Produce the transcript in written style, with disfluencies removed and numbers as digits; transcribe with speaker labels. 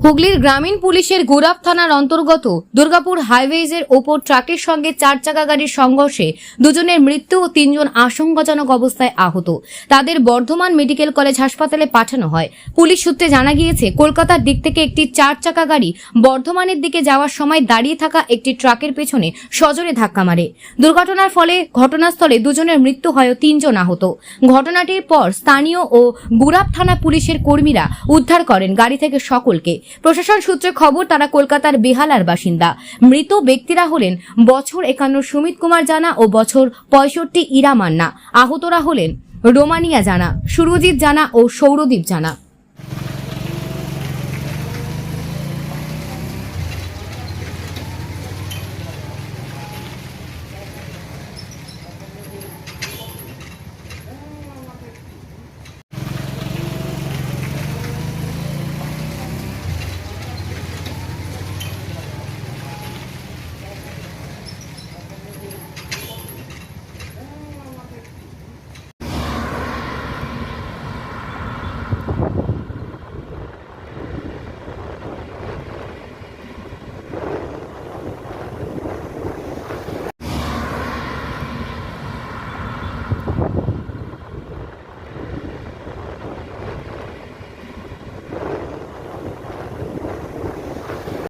Speaker 1: হুগলির গ্রামীণ পুলিশের গুরাব থানার অন্তর্গত দুর্গাপুর হাইওয়েজের ওপর ট্রাকের সঙ্গে 4 চাকা গাড়ির সংঘর্ষে দুজনের মৃত্যু ও 3 জন আশঙ্কাজনক অবস্থায় আহত। তাদের বর্ধমান মেডিকেল কলেজ হাসপাতালে পাঠানো হয়। পুলিশ সূত্রে জানা গিয়েছে, কলকাতার দিক থেকে একটি 4 চাকা গাড়ি বর্ধমানের দিকে যাওয়ার সময় দাঁড়িয়ে থাকা একটি ট্রাকের পেছনে সজোরে ধাক্কা মারে। দুর্ঘটনার ফলে ঘটনাস্থলে দুজনের মৃত্যু হয় ও 3 জন আহত। ঘটনাটির পর স্থানীয় ও গুরাব থানা পুলিশের কর্মীরা উদ্ধার করেন গাড়ি থেকে সকলকে। প্রশাসন সূত্রে খবর, তারা কলকাতার বেহালার বাসিন্দা। মৃত ব্যক্তিরা হলেন বছর 51 সুমিত কুমার জানা ও বছর 65 ইরা মান্না। আহতরা হলেন রোমানিয়া জানা, সুরজিৎ জানা ও সৌরদীপ জানা।